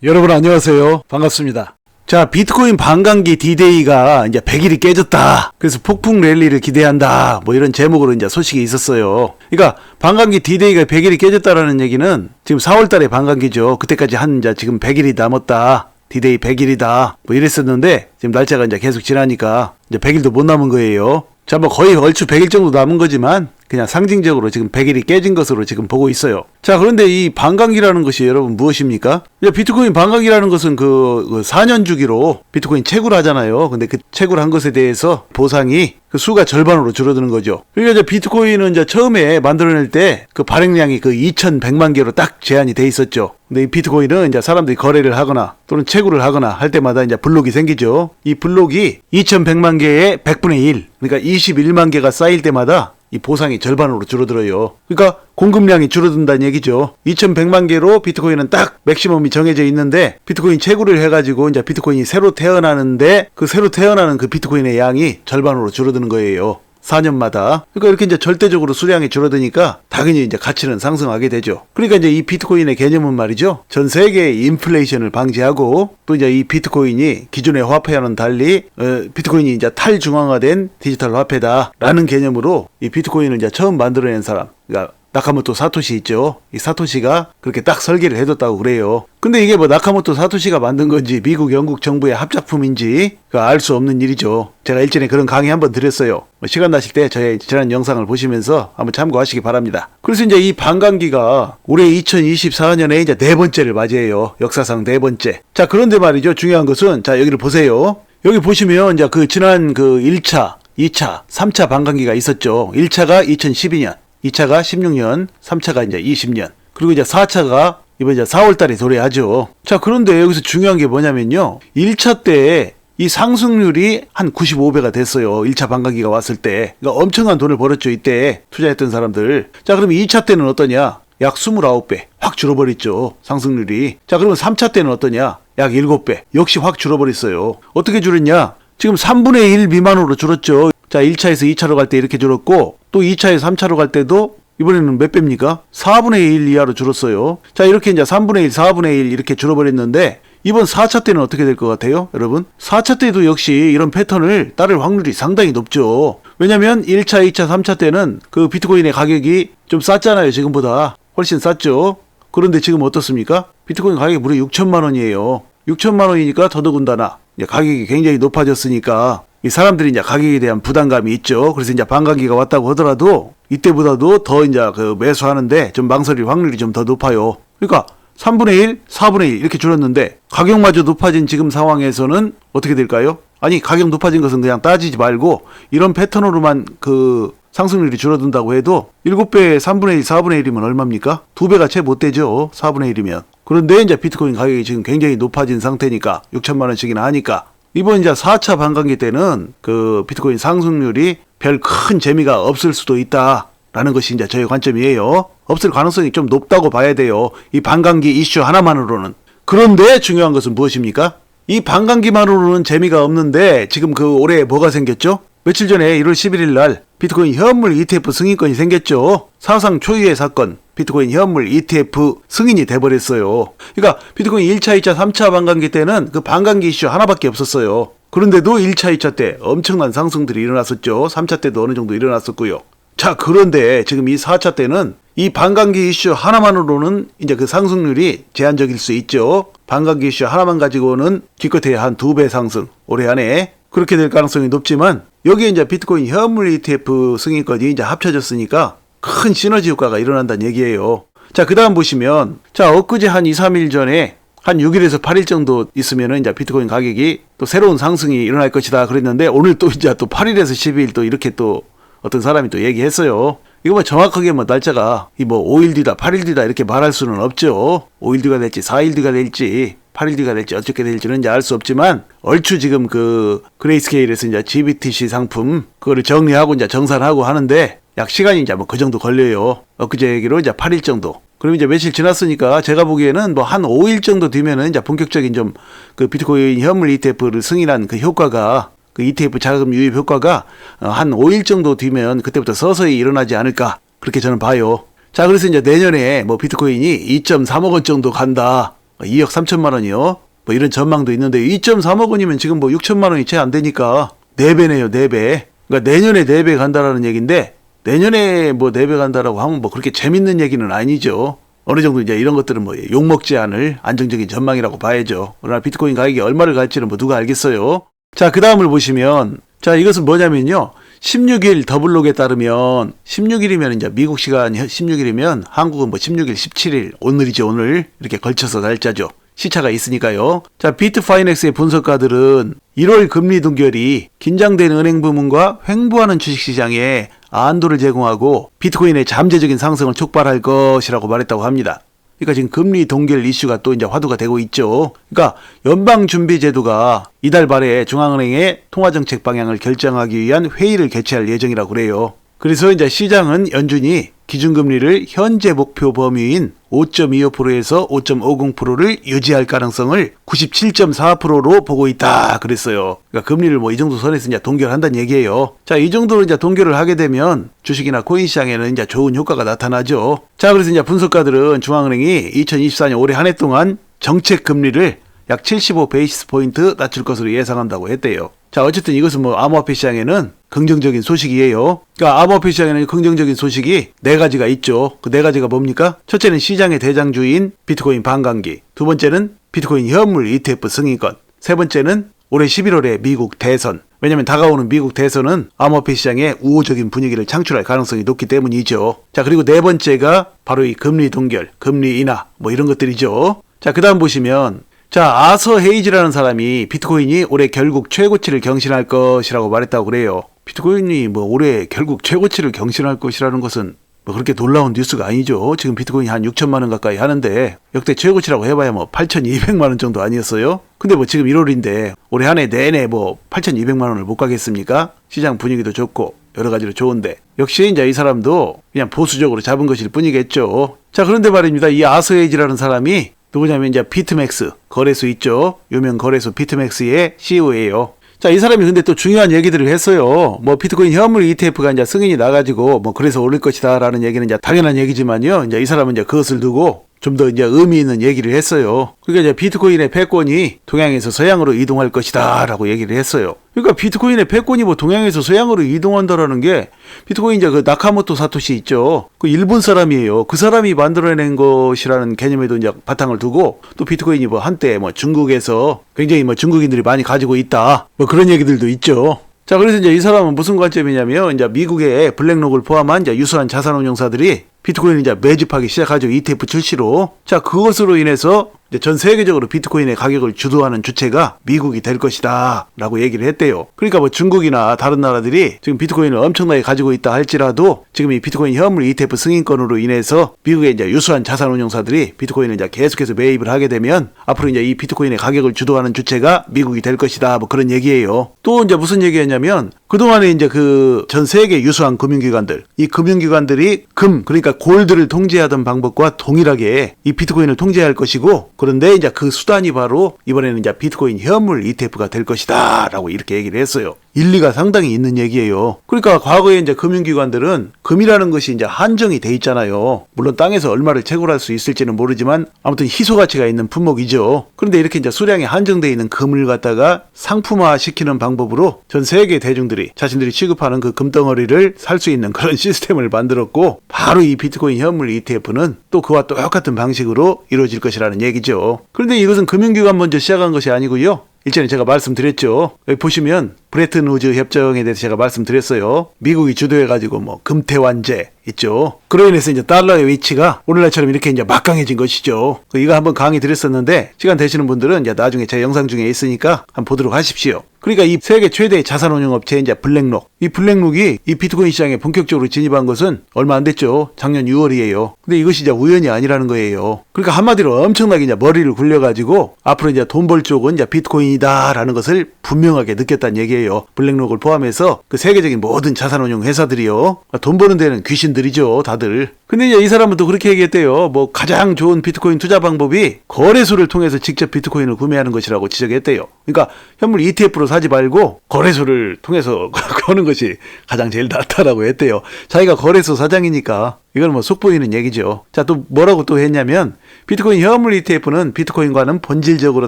여러분 안녕하세요. 반갑습니다. 자, 비트코인 반감기 D-Day가 이제 100일이 깨졌다. 그래서 폭풍 랠리를 기대한다. 뭐 이런 제목으로 이제 소식이 있었어요. 그러니까 반감기 D-Day가 100일이 깨졌다라는 얘기는 지금 4월 달에 반감기죠. 그때까지 이제 지금 100일이 남았다. D-Day 100일이다. 뭐 이랬었는데 지금 날짜가 이제 계속 지나니까 이제 100일도 못 남은 거예요. 자, 뭐 거의 얼추 100일 정도 남은 거지만 그냥 상징적으로 지금 100일이 깨진 것으로 지금 보고 있어요. 자, 그런데 이 반감기라는 것이 여러분 무엇입니까? 비트코인 반감기라는 것은 그 4년 주기로 비트코인 채굴 하잖아요. 근데 그 채굴한 것에 대해서 보상이 그 수가 절반으로 줄어드는 거죠. 그러니까 이제 비트코인은 이제 처음에 만들어낼 때 그 발행량이 그 2,100만 개로 딱 제한이 돼 있었죠. 근데 이 비트코인은 이제 사람들이 거래를 하거나 또는 채굴을 하거나 할 때마다 이제 블록이 생기죠. 이 블록이 2,100만 개의 100분의 1, 그러니까 21만 개가 쌓일 때마다 이 보상이 절반으로 줄어들어요. 그러니까 공급량이 줄어든다는 얘기죠. 2,100만 개로 비트코인은 딱 맥시멈이 정해져 있는데 비트코인 채굴을 해가지고 이제 비트코인이 새로 태어나는데 그 새로 태어나는 그 비트코인의 양이 절반으로 줄어드는 거예요. 4년마다. 그러니까 이렇게 이제 절대적으로 수량이 줄어드니까 당연히 이제 가치는 상승하게 되죠. 그러니까 이제 이 비트코인의 개념은 말이죠. 전 세계의 인플레이션을 방지하고 또 이제 이 비트코인이 기존의 화폐와는 달리 비트코인이 이제 탈중앙화된 디지털 화폐다라는 개념으로 이 비트코인을 이제 처음 만들어낸 사람, 그러니까 나카모토 사토시 있죠. 이 사토시가 그렇게 딱 설계를 해뒀다고 그래요. 근데 이게 뭐 나카모토 사토시가 만든 건지 미국, 영국 정부의 합작품인지 알 수 없는 일이죠. 제가 일전에 그런 강의 한번 드렸어요. 시간 나실 때 저의 지난 영상을 보시면서 한번 참고하시기 바랍니다. 그래서 이제 이 반감기가 올해 2024년에 이제 네 번째를 맞이해요. 역사상 네 번째. 자, 그런데 말이죠. 중요한 것은 자, 여기를 보세요. 여기 보시면 이제 그 지난 그 1차, 2차, 3차 반감기가 있었죠. 1차가 2012년. 2차가 16년, 3차가 이제 20년, 그리고 이제 4차가 이번 이제 4월 달에 도래하죠. 자, 그런데 여기서 중요한 게 뭐냐면요. 1차 때 이 상승률이 한 95배가 됐어요. 1차 반감기가 왔을 때. 그러니까 엄청난 돈을 벌었죠. 이때 투자했던 사람들. 자, 그러면 2차 때는 어떠냐? 약 29배. 확 줄어버렸죠. 상승률이. 자, 그러면 3차 때는 어떠냐? 약 7배. 역시 확 줄어버렸어요. 어떻게 줄었냐? 지금 3분의 1 미만으로 줄었죠. 자, 1차에서 2차로 갈 때 이렇게 줄었고 또 2차에서 3차로 갈 때도 이번에는 몇 배입니까? 4분의 1 이하로 줄었어요. 자, 이렇게 이제 3분의 1, 4분의 1 이렇게 줄어버렸는데 이번 4차 때는 어떻게 될 것 같아요? 여러분? 4차 때도 역시 이런 패턴을 따를 확률이 상당히 높죠. 왜냐면 1차, 2차, 3차 때는 그 비트코인의 가격이 좀 쌌잖아요. 지금보다. 훨씬 쌌죠. 그런데 지금 어떻습니까? 비트코인 가격이 무려 6천만 원이에요. 6천만 원이니까 더더군다나 이제 가격이 굉장히 높아졌으니까 이 사람들이 이제 가격에 대한 부담감이 있죠. 그래서 이제 반감기가 왔다고 하더라도 이때보다도 더 이제 그 매수하는데 좀 망설일 확률이 좀 더 높아요. 그러니까 3분의 1, 4분의 1 이렇게 줄었는데 가격마저 높아진 지금 상황에서는 어떻게 될까요? 아니, 가격 높아진 것은 그냥 따지지 말고 이런 패턴으로만 그 상승률이 줄어든다고 해도 7배 3분의 1, 4분의 1이면 얼마입니까? 2배가 채 못 되죠. 4분의 1이면. 그런데 이제 비트코인 가격이 지금 굉장히 높아진 상태니까 6천만 원씩이나 하니까 이번 이제 4차 반감기 때는 그 비트코인 상승률이 별 큰 재미가 없을 수도 있다라는 것이 이제 저의 관점이에요. 없을 가능성이 좀 높다고 봐야 돼요. 이 반감기 이슈 하나만으로는. 그런데 중요한 것은 무엇입니까? 이 반감기만으로는 재미가 없는데 지금 그 올해 뭐가 생겼죠? 며칠 전에 1월 11일 날 비트코인 현물 ETF 승인권이 생겼죠. 사상 초유의 사건. 비트코인 현물 ETF 승인이 돼버렸어요. 그러니까 비트코인 1차, 2차, 3차 반감기 때는 그 반감기 이슈 하나밖에 없었어요. 그런데도 1차, 2차 때 엄청난 상승들이 일어났었죠. 3차 때도 어느 정도 일어났었고요. 자, 그런데 지금 이 4차 때는 이 반감기 이슈 하나만으로는 이제 그 상승률이 제한적일 수 있죠. 반감기 이슈 하나만 가지고는 기껏해야 한 2배 상승 올해 안에 그렇게 될 가능성이 높지만 여기에 이제 비트코인 현물 ETF 승인권이 이제 합쳐졌으니까 큰 시너지 효과가 일어난다는 얘기예요. 자, 그 다음 보시면 자, 엊그제 한 2, 3일 전에 한 6일에서 8일 정도 있으면은 이제 비트코인 가격이 또 새로운 상승이 일어날 것이다 그랬는데 오늘 또 이제 또 8일에서 12일 또 이렇게 또 어떤 사람이 또 얘기했어요. 이거 뭐 정확하게 뭐 날짜가 이 뭐 5일 뒤다 8일 뒤다 이렇게 말할 수는 없죠. 5일 뒤가 될지 4일 뒤가 될지 8일 뒤가 될지 어떻게 될지는 이제 알 수 없지만 얼추 지금 그 그레이스케일에서 이제 GBTC 상품 그거를 정리하고 이제 정산하고 하는데 약 시간이 이제 뭐 그 정도 걸려요. 엊그제 얘기로 이제 8일 정도. 그럼 이제 며칠 지났으니까 제가 보기에는 뭐 한 5일 정도 뒤면은 이제 본격적인 좀 그 비트코인 현물 ETF를 승인한 그 효과가 그 ETF 자금 유입 효과가 한 5일 정도 뒤면 그때부터 서서히 일어나지 않을까 그렇게 저는 봐요. 자, 그래서 이제 내년에 뭐 비트코인이 2.3억 원 정도 간다. 2억 3천만 원이요. 뭐 이런 전망도 있는데 2.3억 원이면 지금 뭐 6천만 원이 채 안 되니까 4배네요, 4배. 그러니까 내년에 4배 간다라는 얘기인데 내년에 뭐 4배 간다라고 하면 뭐 그렇게 재밌는 얘기는 아니죠. 어느 정도 이제 이런 것들은 뭐 욕먹지 않을 안정적인 전망이라고 봐야죠. 그러나 비트코인 가격이 얼마를 갈지는 뭐 누가 알겠어요. 자, 그 다음을 보시면 자, 이것은 뭐냐면요. 16일 더블록에 따르면 16일이면 이제 미국 시간 16일이면 한국은 뭐 16일, 17일 오늘이죠, 오늘. 이렇게 걸쳐서 날짜죠. 시차가 있으니까요. 자, 비트파이넥스의 분석가들은 1월 금리 동결이 긴장된 은행 부문과 횡보하는 주식시장에 안도를 제공하고 비트코인의 잠재적인 상승을 촉발할 것이라고 말했다고 합니다. 그러니까 지금 금리 동결 이슈가 또 이제 화두가 되고 있죠. 그러니까 연방준비제도가 이달 말에 중앙은행의 통화정책 방향을 결정하기 위한 회의를 개최할 예정이라고 그래요. 그래서 이제 시장은 연준이 기준금리를 현재 목표 범위인 5.25%에서 5.50%를 유지할 가능성을 97.4%로 보고 있다 그랬어요. 그러니까 금리를 뭐 이 정도 선에서 이제 동결한다는 얘기예요. 자, 이 정도로 이제 동결을 하게 되면 주식이나 코인 시장에는 이제 좋은 효과가 나타나죠. 자, 그래서 이제 분석가들은 중앙은행이 2024년 올해 한 해 동안 정책 금리를 약 75 베이시스 포인트 낮출 것으로 예상한다고 했대요. 자, 어쨌든 이것은 뭐 암호화폐 시장에는 긍정적인 소식이에요. 그러니까 암호화폐 시장에는 긍정적인 소식이 4가지가 있죠. 그 4가지가 뭡니까? 첫째는 시장의 대장주인 비트코인 반감기, 두 번째는 비트코인 현물 ETF 승인권, 세 번째는 올해 11월에 미국 대선. 왜냐면 다가오는 미국 대선은 암호화폐 시장에 우호적인 분위기를 창출할 가능성이 높기 때문이죠. 자, 그리고 네 번째가 바로 이 금리 동결, 금리 인하 뭐 이런 것들이죠. 자, 그 다음 보시면 자, 아서 헤이지라는 사람이 비트코인이 올해 결국 최고치를 경신할 것이라고 말했다고 그래요. 비트코인이 뭐 올해 결국 최고치를 경신할 것이라는 것은 뭐 그렇게 놀라운 뉴스가 아니죠. 지금 비트코인이 한 6천만 원 가까이 하는데 역대 최고치라고 해봐야 뭐 8,200만 원 정도 아니었어요? 근데 뭐 지금 1월인데 올해 한 해 내내 뭐 8,200만 원을 못 가겠습니까? 시장 분위기도 좋고 여러 가지로 좋은데 역시 이제 이 사람도 그냥 보수적으로 잡은 것일 뿐이겠죠. 자, 그런데 말입니다. 이 아서 헤이지라는 사람이 누구냐면 이제 비트맥스 거래소 있죠. 유명 거래소 비트맥스의 CEO예요. 자, 이 사람이 근데 또 중요한 얘기들을 했어요. 뭐 비트코인 현물 ETF가 이제 승인이 나가지고 뭐 그래서 오를 것이다라는 얘기는 이제 당연한 얘기지만요. 이제 이 사람은 이제 그것을 두고 좀 더 이제 의미 있는 얘기를 했어요. 그러니까 이제 비트코인의 패권이 동양에서 서양으로 이동할 것이다라고 얘기를 했어요. 그러니까 비트코인의 패권이 뭐 동양에서 서양으로 이동한다라는 게 비트코인 이제 그 나카모토 사토시 있죠. 그 일본 사람이에요. 그 사람이 만들어낸 것이라는 개념에도 이제 바탕을 두고 또 비트코인이 뭐 한때 뭐 중국에서 굉장히 뭐 중국인들이 많이 가지고 있다. 뭐 그런 얘기들도 있죠. 자, 그래서 이제 이 사람은 무슨 관점이냐면 이제 미국의 블랙록을 포함한 이제 유수한 자산운용사들이 비트코인을 이제 매집하기 시작하죠. ETF 출시로. 자, 그것으로 인해서 이제 전 세계적으로 비트코인의 가격을 주도하는 주체가 미국이 될 것이다 라고 얘기를 했대요. 그러니까 뭐 중국이나 다른 나라들이 지금 비트코인을 엄청나게 가지고 있다 할지라도 지금 이 비트코인 현물 ETF 승인권으로 인해서 미국의 이제 유수한 자산운용사들이 비트코인을 이제 계속해서 매입을 하게 되면 앞으로 이제 이 비트코인의 가격을 주도하는 주체가 미국이 될 것이다 뭐 그런 얘기예요. 또 이제 무슨 얘기였냐면 그동안에 이제 그 전 세계 유수한 금융기관들, 이 금융기관들이 그러니까 골드를 통제하던 방법과 동일하게 이 비트코인을 통제할 것이고 그런데 이제 그 수단이 바로 이번에는 이제 비트코인 현물 ETF가 될 것이다 라고 이렇게 얘기를 했어요. 일리가 상당히 있는 얘기예요. 그러니까 과거에 이제 금융기관들은 금이라는 것이 이제 한정이 돼 있잖아요. 물론 땅에서 얼마를 채굴할 수 있을지는 모르지만 아무튼 희소 가치가 있는 품목이죠. 그런데 이렇게 이제 수량이 한정돼 있는 금을 갖다가 상품화 시키는 방법으로 전 세계 대중들이 자신들이 취급하는 그 금덩어리를 살 수 있는 그런 시스템을 만들었고 바로 이 비트코인 현물 ETF는 또 그와 똑같은 방식으로 이루어질 것이라는 얘기죠. 그런데 이것은 금융기관 먼저 시작한 것이 아니고요. 일전에 제가 말씀드렸죠. 여기 보시면 브레튼 우즈 협정에 대해서 제가 말씀드렸어요. 미국이 주도해가지고 뭐 금태환제 있죠. 그로 인해서 이제 달러의 위치가 오늘날처럼 이렇게 이제 막강해진 것이죠. 이거 한번 강의 드렸었는데 시간 되시는 분들은 이제 나중에 제 영상 중에 있으니까 한번 보도록 하십시오. 그러니까 이 세계 최대의 자산운용 업체 이제 블랙록. 이 블랙록이 이 비트코인 시장에 본격적으로 진입한 것은 얼마 안 됐죠. 작년 6월이에요. 근데 이것이 이제 우연이 아니라는 거예요. 그러니까 한마디로 엄청나게 이제 머리를 굴려가지고 앞으로 이제 돈 벌 쪽은 이제 비트코인이다라는 것을 분명하게 느꼈다는 얘기예요. 블랙록을 포함해서 그 세계적인 모든 자산운용 회사들이요. 돈 버는 데는 귀신들이죠, 다들. 근데 이제 이 사람은 또 그렇게 얘기했대요. 뭐 가장 좋은 비트코인 투자 방법이 거래소를 통해서 직접 비트코인을 구매하는 것이라고 지적했대요. 그러니까 현물 ETF로 사지 말고 거래소를 통해서 거는 것이 가장 제일 낫다라고 했대요. 자기가 거래소 사장이니까 이건 뭐 속보이는 얘기죠. 자, 또 뭐라고 또 했냐면 비트코인 현물 ETF는 비트코인과는 본질적으로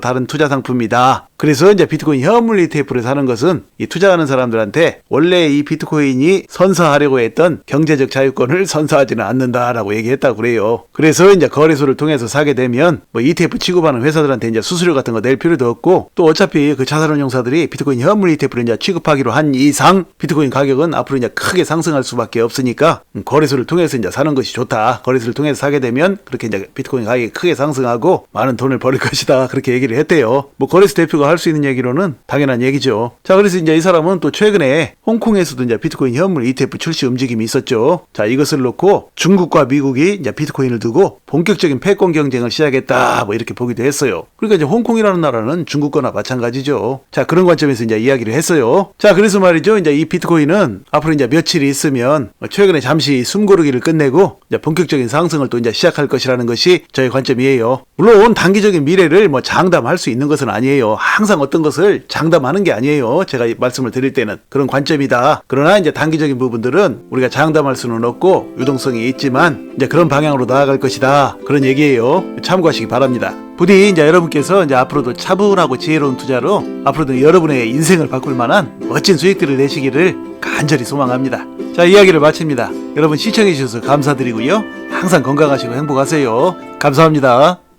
다른 투자 상품이다. 그래서 이제 비트코인 현물 ETF를 사는 것은 이 투자하는 사람들한테 원래 이 비트코인이 선사하려고 했던 경제적 자유권을 선사하지는 않는다라고 얘기했다고 그래요. 그래서 이제 거래소를 통해서 사게 되면 뭐 ETF 취급하는 회사들한테 이제 수수료 같은 거 낼 필요도 없고 또 어차피 그 자산운용사들이 비트코인 현물 ETF를 이제 취급하기로 한 이상 비트코인 가격은 앞으로 이제 크게 상승할 수밖에 없으니까 거래소를 통해서 이제 사는 것이 좋다. 거래소를 통해서 사게 되면 그렇게 이제 비트코인 가격이 크게 상승하고 많은 돈을 벌을 것이다. 그렇게 얘기를 했대요. 뭐 거래소 대표가 할 수 있는 얘기로는 당연한 얘기죠. 자, 그래서 이제 이 사람은 또 최근에 홍콩에서도 이제 비트코인 현물 ETF 출시 움직임이 있었죠. 자, 이것을 놓고 중국과 미국이 이제 비트코인을 두고 본격적인 패권 경쟁을 시작했다. 뭐 이렇게 보기도 했어요. 그러니까 이제 홍콩이라는 나라는 중국과나 마찬가지죠. 자, 그런 관점에서 이제 이야기를 했어요. 자, 그래서 말이죠. 이제 이 비트코인은 앞으로 이제 며칠이 있으면 최근에 잠시 숨고르기를 끝내고 이제 본격적인 상승을 또 이제 시작할 것이라는 것이 저의 관점이에요. 물론 단기적인 미래를 뭐 장담할 수 있는 것은 아니에요. 항상 어떤 것을 장담하는 게 아니에요. 제가 이 말씀을 드릴 때는 그런 관점이다. 그러나 이제 단기적인 부분들은 우리가 장담할 수는 없고 유동성이 있지만 이제 그런 방향으로 나아갈 것이다. 그런 얘기예요. 참고하시기 바랍니다. 부디 이제 여러분께서 이제 앞으로도 차분하고 지혜로운 투자로 앞으로도 여러분의 인생을 바꿀 만한 멋진 수익들을 내시기를 간절히 소망합니다. 자, 이야기를 마칩니다. 여러분 시청해 주셔서 감사드리고요. 항상 건강하시고 행복하세요. 감사합니다.